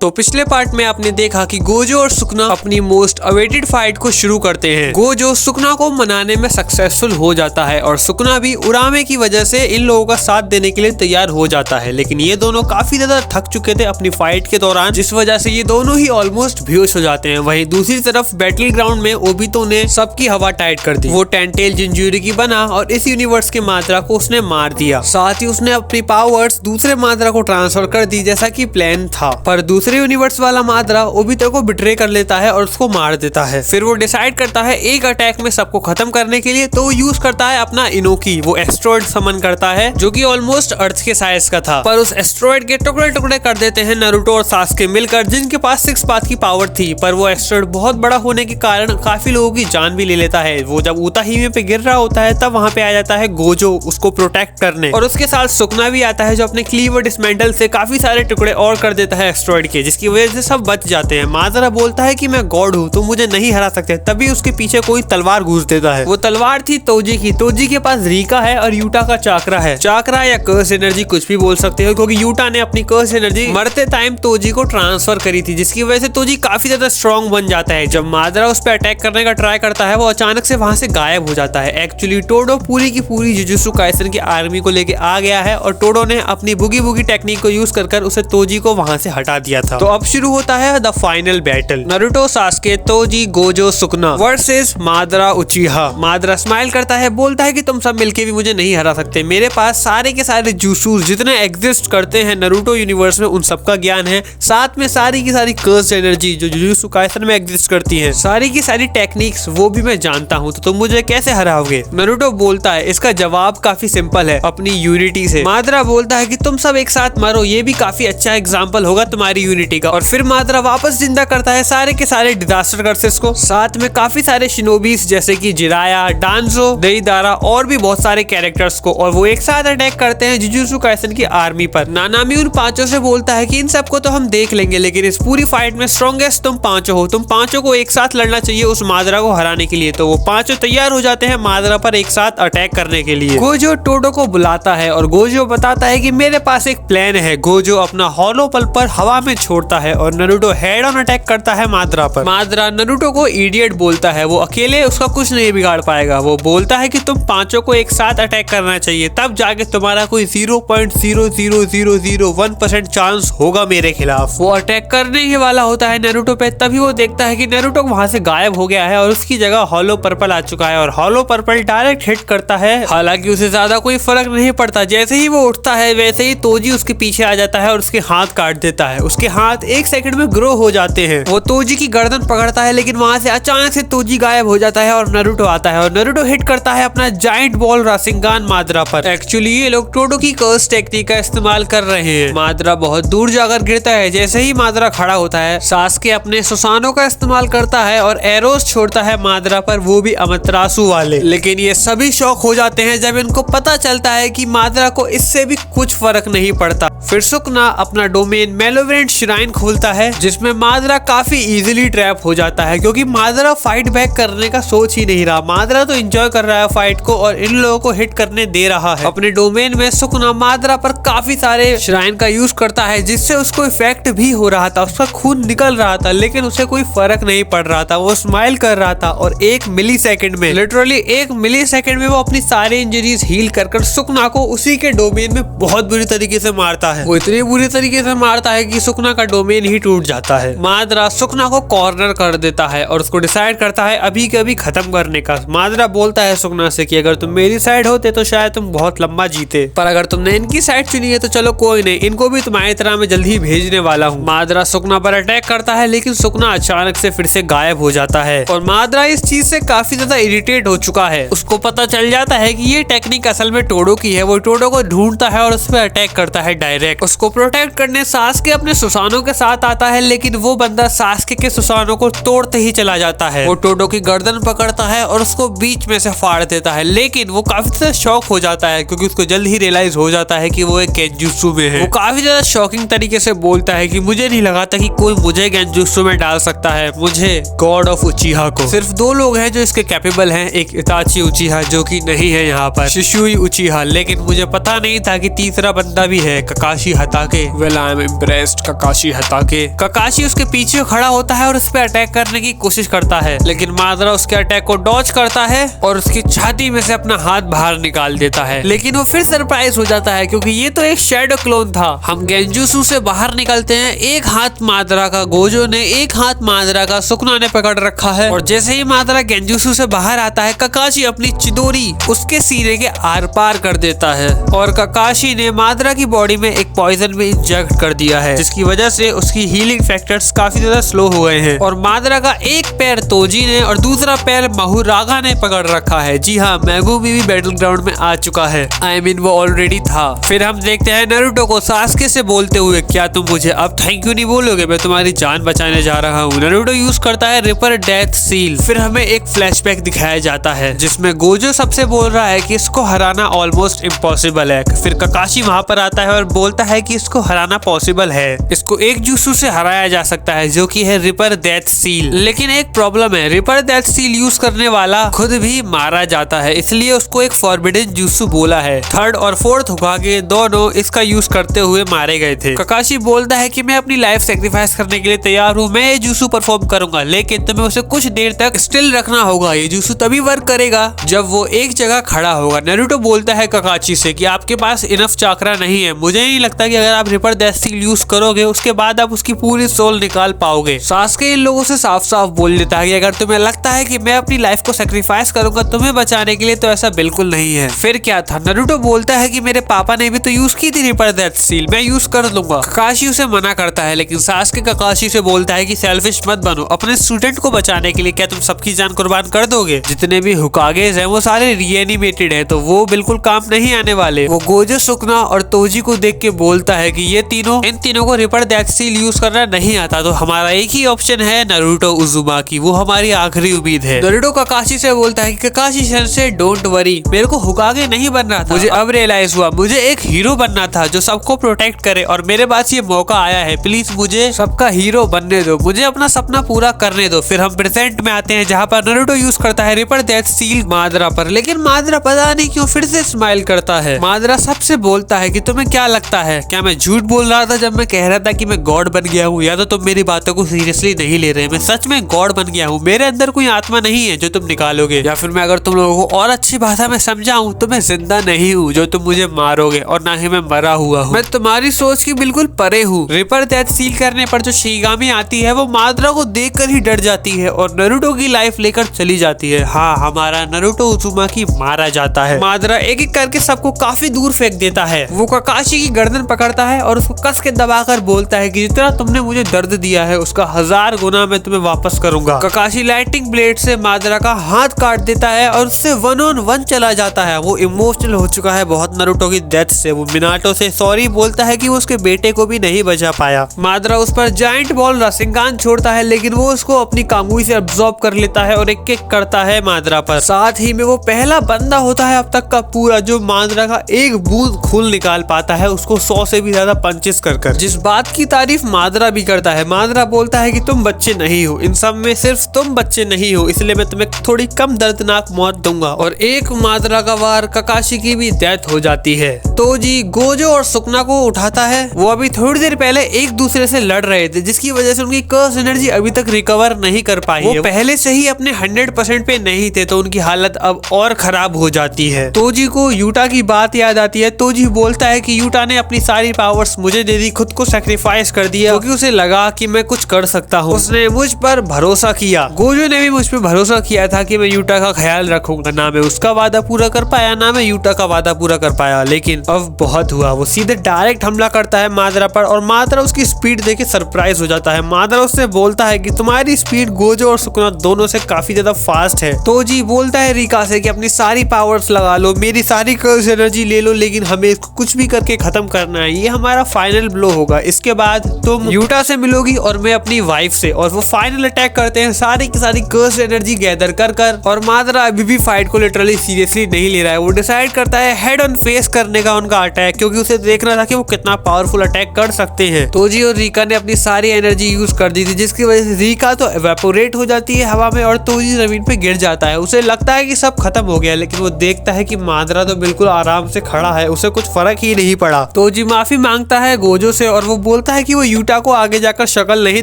तो पिछले पार्ट में आपने देखा कि गोजो और सुकना अपनी मोस्ट अवेटेड फाइट को शुरू करते हैं। गोजो सुकना को मनाने में सक्सेसफुल हो जाता है और सुकना भी उरामे की वजह से इन लोगों का साथ देने के लिए तैयार हो जाता है, लेकिन ये दोनों काफी ज्यादा थक चुके थे अपनी फाइट के दौरान, जिस वजह से ये दोनों ही ऑलमोस्ट बेहोश हो जाते हैं। वहीं दूसरी तरफ बैटल ग्राउंड में ओबितो ने सबकी हवा टाइट कर दी। वो टेंटेल जिंजुरी बना और इस यूनिवर्स के मात्रा को उसने मार दिया। साथ ही उसने अपनी पावर्स दूसरे मात्रा को ट्रांसफर कर दी जैसा की प्लान था, पर दूसरे यूनिवर्स वाला मात्रा ओबितो को बिट्रे कर लेता है और उसको मार देता है। फिर वो डिसाइड करता है एक अटैक में सबको खत्म करने के लिए, तो वो यूज करता है अपना इनोकी। वो एस्ट्रॉइड समन करता है जो कि ऑलमोस्ट अर्थ के साइज का था, पर उस एस्ट्रॉइड के टुकड़े टुकड़े कर देते हैं नारुतो और सास्के मिलकर, जिनके पास 6 पाथ की पावर थी। पर वो एस्ट्रॉइड बहुत बड़ा होने के कारण काफी लोगों की जान भी ले लेता है। वो जब उताहिमे पे गिर रहा होता है तब वहां पे आ जाता है गोजो उसको प्रोटेक्ट करने, और उसके साथ सुकना भी आता है जो अपने क्लीवर डिसमेंटल से काफी सारे टुकड़े और कर देता है एस्ट्रॉइड के, जिसकी वजह से सब बच जाते हैं। मादरा बोलता है कि मैं गॉड हूँ, तुम मुझे नहीं हरा सकते। तभी उसके पीछे कोई तलवार घुस देता है। वो तलवार थी तोजी की। तोजी के पास रीका है और यूटा का चाकरा है। चाकरा या कर्स एनर्जी कुछ भी बोल सकते हो, क्योंकि यूटा ने अपनी कर्स एनर्जी मरते टाइम तोजी को ट्रांसफर करी थी, जिसकी वजह से तोजी काफी ज्यादा स्ट्रॉन्ग बन जाता है। जब मादरा उस पर अटैक करने का ट्राई करता है, वो अचानक से वहां से गायब हो जाता है। एक्चुअली टोडो पूरी की पूरी जुजुत्सु काइसन की आर्मी को लेके आ गया है और टोडो ने अपनी बुगी बुगी टेक्निक को यूज कर उसे तोजी को वहां से हटा दिया था। तो अब शुरू होता है the final battle, Naruto, Sasuke, Toji, Gojo, Sukuna versus Madara Uchiha. Madara smile करता है, बोलता है कि तुम सब मिलके भी मुझे नहीं हरा सकते। मेरे पास सारे के सारे जूसूस जितने एग्जिस्ट करते हैं नारुतो यूनिवर्स में उन सबका ज्ञान है, साथ में सारी की सारी कर्स्ड एनर्जी जो जुजुत्सु काइसन में एग्जिस्ट करती है, सारी की सारी टेक्निक्स वो भी मैं जानता हूँ, तो तुम मुझे कैसे हराओगे? नारुतो बोलता है इसका जवाब काफी सिंपल है, अपनी यूनिटी से। मादरा बोलता है कि तुम सब एक साथ मरो, ये भी काफी अच्छा एग्जाम्पल होगा तुम्हारी यूनिटी का। और फिर मादरा वापस जिंदा करता है सारे के सारे डिजास्टर कर्सेस को, साथ में काफी सारे शिनोबीस जैसे कि जिराया, डांजो, देईदारा और भी बहुत सारे कैरेक्टर्स को, और वो एक साथ अटैक करते हैं जुजुत्सु काइसन की आर्मी पर। नानामी उन पांचों से बोलता है कि इन सबको तो हम देख लेंगे, लेकिन इस पूरी फाइट में स्ट्रॉन्गेस्ट तुम पांचों हो, तुम पांचों को एक साथ लड़ना चाहिए उस मादरा को हराने के लिए। तो वो पांचों तैयार हो जाते हैं मादरा पर एक साथ अटैक करने के लिए। गोजो टोडो को बुलाता है और गोजो बताता है कि मेरे पास एक प्लान है। गोजो अपना हॉलो पल पर हवा में छोड़ता है और नारुतो हेड ऑन अटैक करता है मादरा पर। मादरा नारुतो को इडियट बोलता है, वो अकेले उसका कुछ नहीं बिगाड़ पाएगा। वो बोलता है कि तुम पांचों को एक साथ अटैक करना चाहिए, तब जाके तुम्हारा कोई 0.00001% चांस होगा मेरे खिलाफ। वो अटैक करने ही वाला होता है नारुतो पे, तभी वो देखता है कि नारुतो वहां से गायब हो गया है और उसकी जगह हॉलो पर्पल आ चुका है, और हॉलो पर्पल डायरेक्ट हिट करता है। हालांकि उसे ज्यादा कोई फर्क नहीं पड़ता, जैसे ही वो उठता है वैसे ही तोजी उसके पीछे आ जाता है और उसके हाथ काट देता है। उसके हाथ 1 सेकंड में ग्रो हो जाते हैं। वो तोजी की गर्दन पकड़ता है, लेकिन वहां से अचानक से तोजी गायब हो जाता है और नारुतो आता है और नारुतो हिट करता है अपना जाइंट बॉल राशिंगान मादरा पर। एक्चुअली ये लोग टोडो की कर्स टेक्निक का इस्तेमाल कर रहे हैं। मादरा बहुत दूर जाकर गिरता है। जैसे ही मादरा खड़ा होता है, सास्के अपने सुसानो का इस्तेमाल करता है और एरोस छोड़ता है मादरा पर, वो भी अमतरासु वाले। लेकिन ये सभी शॉक हो जाते हैं जब इनको पता चलता है कि मादरा को इससे भी कुछ फर्क नहीं पड़ता। फिर सुकना अपना डोमेन मेलोवेरेंट श्राइन खोलता है, जिसमें मादरा काफी इजीली ट्रैप हो जाता है, क्योंकि मादरा फाइट बैक करने का सोच ही नहीं रहा। मादरा तो एंजॉय कर रहा है फाइट को और इन लोगों को हिट करने दे रहा है। अपने डोमेन में सुकना मादरा पर काफी सारे श्राइन का यूज करता है, जिससे उसको इफेक्ट भी हो रहा था, उसका खून निकल रहा था, लेकिन उसे कोई फर्क नहीं पड़ रहा था। वो स्माइल कर रहा था और 1 मिली सेकेंड में, लिटरली 1 मिली सेकेंड में वो अपनी सारी इंजरीज हील कर सुकना को उसी के डोमेन में बहुत बुरी तरीके से मारता है। वो इतनी बुरी तरीके से मारता है कि सुकना का डोमेन ही टूट जाता है। मादरा सुकना को कॉर्नर कर देता है और उसको डिसाइड करता है अभी के अभी खत्म करने का। मादरा बोलता है सुकना से कि अगर तुम मेरी साइड होते तो शायद तुम बहुत लंबा जीते, पर अगर तुमने इनकी साइड चुनी है तो चलो कोई नहीं, इनको भी तुम्हारी तरह मैं जल्दी ही भेजने वाला हूँ। मादरा सुकना पर अटैक करता है, लेकिन सुकना अचानक से फिर से गायब हो जाता है और मादरा इस चीज से काफी ज्यादा इरिटेट हो चुका है। उसको पता चल जाता है कि ये टेक्निक असल में टोडो की है। वो टोडो को ढूंढता है और उस पर अटैक करता है डायरेक्ट। उसको प्रोटेक्ट करने सास्के अपने सुसानो के साथ आता है, लेकिन वो बंदा सास्के के सुसानो को तोड़ते ही चला जाता है। वो टोडो की गर्दन पकड़ता है और उसको बीच में से फाड़ देता है, लेकिन वो काफी ज्यादा शॉक हो जाता है, क्योंकि उसको जल्द ही रियलाइज हो जाता है कि वो एक गेंजुत्सु में है। वो काफी ज्यादा शॉकिंग तरीके से बोलता है कि मुझे नहीं लगा था कि कोई मुझे गेंजुत्सु में डाल सकता है, मुझे गॉड ऑफ उचिहा को। सिर्फ 2 लोग हैं जो इसके कैपेबल हैं, एक इताची उचिहा जो कि नहीं है यहाँ पर, शिशुई उचिहा, लेकिन मुझे पता नहीं था कि तीसरा बंदा भी है, Kakashi Hatake. Well I am impressed. Kakashi Hatake. Kakashi उसके पीछे खड़ा होता है और उस पर अटैक करने की कोशिश करता है, लेकिन मादरा उसके अटैक को डॉज करता है और उसकी छाती में से अपना हाथ बाहर निकाल देता है। लेकिन वो फिर सरप्राइज हो जाता है क्योंकि ये तो एक शैडो क्लोन था। हम गेंजुसु से बाहर निकलते हैं। एक हाथ मादरा का गोजो ने, एक हाथ मादरा का सुकुना ने पकड़ रखा है और जैसे ही मादरा गेंजुसु से बाहर आता है, ककाशी अपनी चिदोरी उसके सीने के आर पार कर देता है और ककाशी ने मादरा की बॉडी में एक पॉइजन भी इंजेक्ट कर दिया है, जिसकी वजह से उसकी हीलिंग फैक्टर्स काफी ज्यादा स्लो हो गए हैं। और मादरा का एक पैर तोजी ने और दूसरा पैर महुरागा ने पकड़ रखा है। जी हाँ, मेगुमी भी बैटल ग्राउंड में आ चुका है। आई मीन वो ऑलरेडी था। फिर हम देखते हैं नारुतो को सास्के से बोलते हुए, क्या तुम मुझे अब थैंक यू नहीं बोलोगे? मैं तुम्हारी जान बचाने जा रहा हूँ। नारुतो यूज करता है रिपर डेथ सील। फिर हमें एक फ्लैशबैक दिखाया जाता है जिसमें गोजो सबसे बोल रहा है कि इसको हराना ऑलमोस्ट इम्पॉसिबल है। फिर ककाशी वहाँ पर आता है और बोलता है कि इसको हराना पॉसिबल है, इसको एक जुत्सु से हराया जा सकता है जो कि है रिपर डेथ सील। लेकिन एक प्रॉब्लम है, रिपर डेथ सील यूज करने वाला खुद भी मारा जाता है, इसलिए उसको एक फॉरबिडन जुत्सु बोला है। थर्ड और फोर्थ होकागे दोनों इसका यूज करते हुए मारे गए थे। ककाशी बोलता है कि मैं अपनी लाइफ सेक्रीफाइस करने के लिए तैयार हूँ, मैं ये जुत्सु परफॉर्म करूंगा, लेकिन तुम्हें उसे कुछ देर तक स्टिल रखना होगा। ये जुत्सु तभी वर्क करेगा जब वो एक जगह खड़ा होगा। नारुतो बोलता है ककाशी से कि आपके पास इनफ चाकरा नहीं है, मुझे नहीं लगता कि अगर आप रिपर डेथ सील यूज करोगे उसके बाद आप उसकी पूरी सोल निकाल पाओगे। सास्के इन लोगों से साफ साफ बोल देता है कि अगर तुम्हें लगता है कि मैं अपनी लाइफ को सेक्रीफाइस करूंगा तुम्हें बचाने के लिए, तो ऐसा बिल्कुल नहीं है। फिर क्या था, नारुतो बोलता है कि मेरे पापा ने भी तो यूज की थी रिपर डेथ सील, मैं यूज कर लूंगा। ककाशी उसे मना करता है, लेकिन सास्के ककाशी से बोलता है कि सेल्फिश मत बनो, अपने स्टूडेंट को बचाने के लिए क्या तुम सबकी जान कुर्बान कर दोगे? जितने भी हुकागेस हैं वो सारे रीएनिमेटेड हैं, तो वो बिल्कुल काम नहीं आने वाले। वो गोजो, सुकुना और तोजी को देख के बोलता है कि इन तीनों को रिपर डेथ सील यूज करना नहीं आता, तो हमारा एक ही ऑप्शन है नारुतो उजुमाकी, वो हमारी आखिरी उम्मीद है। नारुतो ककाशी से बोलता है कि ककाशी सेंसे डोंट वरी, मेरे को हुकागे नहीं बनना था, मुझे अब रियलाइज हुआ मुझे एक हीरो बनना था जो सबको प्रोटेक्ट करे और मेरे पास ये मौका आया है, प्लीज मुझे सबका हीरो बनने दो, मुझे अपना सपना पूरा करने दो। फिर हम प्रेजेंट में आते हैं जहाँ पर नारुतो यूज करता है रिपर डेथ सील मादरा पर, लेकिन मादरा पता नहीं क्यों फिर से स्माइल करता है। मादरा सबसे बोलता है कि तुम्हें क्या लगता है, क्या मैं झूठ बोल रहा था जब मैं कह रहा था कि मैं गॉड बन गया हूँ, या तो तुम मेरी बातों को सीरियसली नहीं ले रहे? मैं सच में गॉड बन गया हूँ, मेरे अंदर कोई आत्मा नहीं है जो तुम निकालोगे, या फिर मैं अगर तुम लोगों को और अच्छी भाषा में समझाऊं तो मैं जिंदा नहीं हूँ जो तुम मुझे मारोगे, और ना ही मैं मरा हुआ हूँ, मैं तुम्हारी सोच की बिल्कुल परे हूँ। रिपर डेथ सील करने पर जो शिगामी आती है वो मादरा को देखकर ही डर जाती है और नारुतो की लाइफ लेकर चली जाती है। हाँ, हमारा नारुतो उजुमाकी मारा जाता है। मादरा एक एक करके सबको काफी दूर फेंक देता है। वो ककाशी की गर्दन पकड़ता है और उसको कस के दबाकर बोलता है कि जितना तुमने मुझे दर्द दिया है उसका 1000 गुना मैं तुम्हें वापस करूंगा। ककाशी लाइटिंग ब्लेड से मादरा का हाथ काट देता है और उससे 1-on-1 चला जाता है। वो इमोशनल हो चुका है बहुत नारुतो की डेथ से। वो मिनाटो से सॉरी बोलता है कि वो उसके बेटे को भी नहीं बचा पाया। मादरा उस पर जाइंट बॉल राशिंगान छोड़ता है, लेकिन वो उसको अपनी कांगुई से अब्सॉर्ब कर लेता है और एक किक करता है मादरा पर। साथ ही में वो पहला बंदा होता है अब तक का पूरा जो मादरा का एक बूंद खून निकाल पाता है, उसको 100 से भी ज्यादा पंचेस कर। जिस बात की तारीफ मादरा भी करता है। मादरा बोलता है कि तुम बच्चे नहीं हो, इन सब में सिर्फ तुम बच्चे नहीं हो, इसलिए मैं तुम्हें थोड़ी कम दर्दनाक मौत दूंगा। और एक मादरा का वार ककाशी की भी डेथ हो जाती है। तोजी गोजो और सुकुना को उठाता है। वो अभी थोड़ी देर पहले एक दूसरे से लड़ रहे थे, जिसकी वजह से उनकी कर्स एनर्जी अभी तक रिकवर नहीं कर पाई है। वो पहले से ही अपने 100% पे नहीं थे, तो उनकी हालत अब और खराब हो जाती है। तोजी को यूटा की बात याद आती है। तोजी बोलता है कि यूटा ने अपनी सारी पावर्स मुझे दे दी, खुद को सैक्रिफाइस कर दिया क्योंकि उसे लगा कि मैं कुछ कर सकता हूँ। उसने मुझ पर भरोसा किया। गोजो ने भी मुझ पर भरोसा किया था कि मैं यूटा का ख्याल रखूंगा। ना मैं उसका वादा पूरा कर पाया, ना मैं यूटा का वादा पूरा कर पाया, लेकिन अब बहुत हुआ। वो सीधे डायरेक्ट हमला करता है मादरा पर और मादरा उसकी स्पीड देख के सरप्राइज हो जाता है। मादरा उससे बोलता है कि तुम्हारी स्पीड गोजो और सुकुना दोनों से काफी ज्यादा फास्ट है। तोजी बोलता है रिका से कि अपनी सारी पावर्स लगा लो, मेरी सारी कर्स एनर्जी ले लो, लेकिन हमें इसको कुछ भी करके खत्म करना है, ये हमारा फाइनल ब्लो होगा। इसके बाद तुम यूटा से मिलोगी और मैं अपनी वाइफ से। और वो फाइनल अटैक करते हैं सारी की सारी कर्स एनर्जी गैदर कर और मादरा अभी भी फाइट को लिटरली सीरियसली नहीं ले रहा है। वो डिसाइड करता है हेड ऑन फेस करने का उनका अटैक, क्योंकि उसे देखना था कि वो कितना पावरफुल अटैक कर सकते हैं। तोजी और रिका ने अपनी सारी एनर्जी यूज कर दी थी, जिसकी वजह से रिका तो एवेपोरेट हो जाती है हवा में और तोजी जमीन पे गिर जाता है। उसे लगता है कि सब खत्म हो गया, लेकिन वो देखता है कि मादरा तो बिल्कुल आराम से खड़ा है, उसे कुछ फर्क ही नहीं पड़ा। तोजी माफी मांगता है गोजो से और वो बोलता है कि वो यूटा को आगे जाकर शक्ल नहीं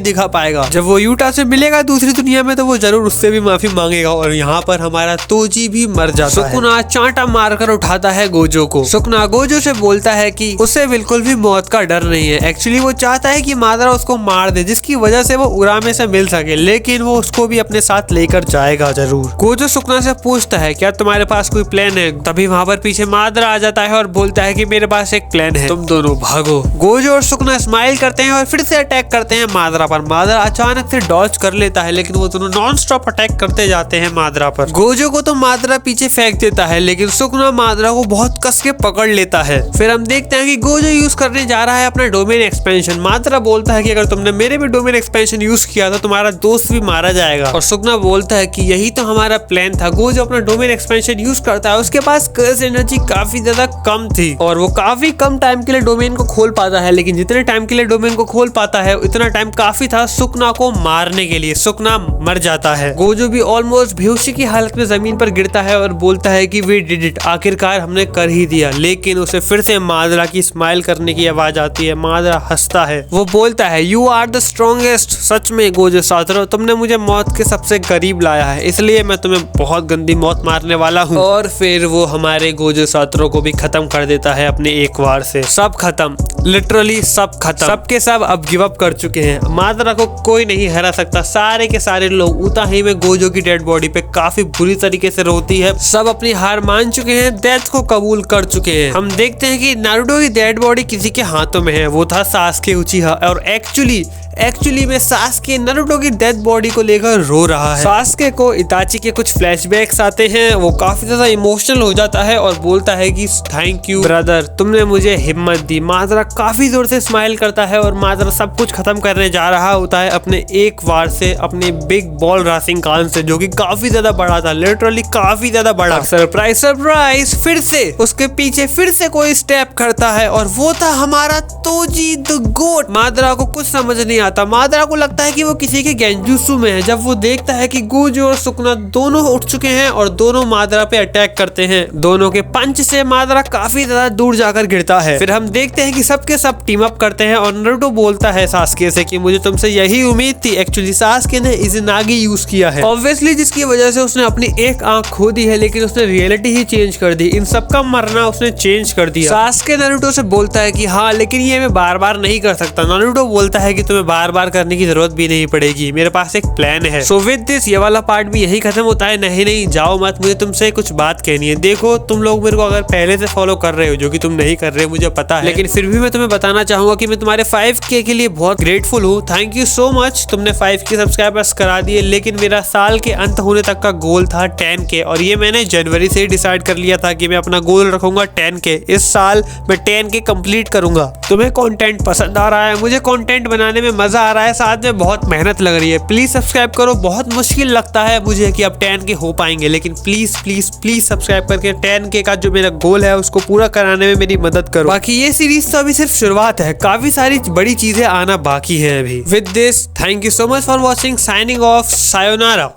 दिखा पाएगा। जब वो यूटा से मिलेगा दूसरी दुनिया में तो वो जरूर उससे भी माफी मांगेगा और यहाँ पर हमारा तोजी भी मर जाता है। सुकुना चांटा मारकर उठाता है गोजो को। सुकुना गोजो से बोलता है कि उसे बिल्कुल भी मौत का डर नहीं है। एक्चुअली वो चाहता है कि मादरा उसको मार दे जिसकी वजह से वो उरामे से मिल सके, लेकिन वो उसको भी अपने साथ लेकर जाएगा जरूर। गोजो सुकुना से पूछता है क्या तुम्हारे पास कोई प्लान है? तभी वहाँ पर पीछे मादरा आ जाता है और बोलता है कि मेरे पास एक प्लान है, तुम दोनों भागो। गोजो और सुकुना स्माइल करते हैं और फिर से अटैक करते हैं मादरा पर। मादरा अचानक से डॉज कर लेता है लेकिन वो दोनों नॉन स्टॉप अटैक करते जाते हैं मादरा पर। गोजो को तो मादरा पीछे फेंक देता है लेकिन सुकुना मादरा को बहुत कस के पकड़ लेता है। फिर हम देखते हैं कि गोजो यूज करने जा रहा है अपना डोमेन एक्सपेंशन। मादरा बोलता है कि अगर तुमने मेरे भी डोमेन एक्सपेंशन यूज किया तो तुम्हारा दोस्त भी मारा जाएगा और सुकुना बोलता है कि यही तो हमारा प्लान था। गोजो अपना डोमेन एक्सपेंशन यूज करता है। उसके पास कर्स एनर्जी काफी ज्यादा कम थी और वो काफी कम टाइम के लिए डोमेन को खोल पाता है, लेकिन जितने टाइम के लिए डोमेन को खोल पाता है उतना टाइम काफी था सुकुना को मारने के लिए। सुकुना मर जाता है। गोजो भी ऑलमोस्ट बेहोशी की हालत में जमीन पर गिरता है और बोलता है कि वी डिड इट, आखिरकार हमने कर ही दिया। लेकिन उसे फिर से मादरा की स्माइल करने की आवाज आती है। मादरा हंसता है। वो बोलता है यू आर द स्ट्रॉन्गेस्ट। सच में गोजो सातरो, तुमने मुझे मौत के सबसे करीब लाया है, इसलिए मैं तुम्हें बहुत गंदी मौत मारने वाला हूँ। और फिर वो हमारे गोजो सातरो को भी खत्म कर देता है अपने एक वार से। सब खत्म, लिटरली सब खत्म। सबके सब अब गिव अप कर चुके हैं। मादरा को कोई नहीं हरा सकता। सारे के सारे लोग उताही में गोजो की डेड बॉडी पे काफी बुरी तरीके से रोती है। सब अपनी हार मान चुके हैं, डेथ को कबूल कर चुके हैं। हम देखते हैं कि नारुतो की डेड बॉडी किसी के हाथों में है। वो था सासुके उचिहा और एक्चुअली में सासुके नारुतो की डेड बॉडी को लेकर रो रहा है। सासुके को इताची के कुछ फ्लैशबैक्स आते हैं। वो काफी ज्यादा इमोशनल हो जाता है और बोलता है कि थैंक यू ब्रदर, तुमने मुझे हिम्मत दी। मादरा काफी जोर से स्माइल करता है और मादरा सब कुछ खत्म करने जा रहा होता है अपने एक वार से, अपने बिग बॉल राशिंगान से, जो कि काफी ज्यादा बड़ा था, लिटरली काफी ज्यादा बड़ा। सरप्राइज सरप्राइज, फिर से उसके पीछे फिर से कोई स्टेप करता है और वो था हमारा तोजी द गोट। मादरा को कुछ समझ नहीं आता। मादरा को लगता है कि वो किसी के गेंजुत्सु में है जब वो देखता है कि गोजो और सुकुना दोनों उठ चुके हैं और दोनों मादरा पे अटैक करते हैं। दोनों के पंच से मादरा काफी ज्यादा दूर जाकर गिरता है। फिर हम देखते हैं कि सबके सब टीम अप करते हैं और नारुतो बोलता है सासुके से कि मुझे तुमसे यही उम्मीद थी। एक्चुअली सासुके ने इज़नागी यूज किया है, ऑब्वियसली जिसकी वजह से उसने अपनी एक आंख खो दी है, लेकिन उसने रियलिटी ही चेंज कर दी। इन सबका मरना उसने चेंज कर दिया। सासुके नारुतो से बोलता है कि हाँ, लेकिन ये मैं बार बार नहीं कर सकता। नारुतो बोलता है कि तुम्हें बार बार करने की जरूरत भी नहीं पड़ेगी, मेरे पास एक प्लान है। सो विद दिस ये वाला पार्ट भी यही खत्म होता है। नहीं जाओ मत, मुझे तुमसे कुछ बात कहनी है। देखो तुम लोग मेरे को अगर पहले से फॉलो कर रहे हो, जो कि तुम नहीं कर रहे मुझे पता है, लेकिन फिर भी मैं तुम्हें बताना चाहूंगा कि मैं तुम्हारे 5K के लिए बहुत ग्रेटफुल हूँ। थैंक यू सो मच, तुमने 5K सब्सक्राइबर्स करा दिए। लेकिन मेरा साल के अंत होने तक का गोल था 10K और ये मैंने जनवरी से ही डिसाइड कर लिया था कि मैं अपना गोल रखूंगा 10K। इस साल मैं 10K कंप्लीट करूंगा। तुम्हें कंटेंट पसंद आ रहा है, मुझे कंटेंट बनाने में मजा आ रहा है, साथ में बहुत मेहनत लग रही है। प्लीज सब्सक्राइब करो। बहुत मुश्किल लगता है मुझे कि अब 10K हो पाएंगे, लेकिन प्लीज प्लीज प्लीज सब्सक्राइब करके 10K का जो मेरा गोल है उसको पूरा कराने में मेरी मदद करो। बाकी ये सीरीज तो अभी सिर्फ शुरुआत है, काफी सारी बड़ी चीजें आना बाकी है अभी। With this, thank you so much for watching. Signing off, sayonara.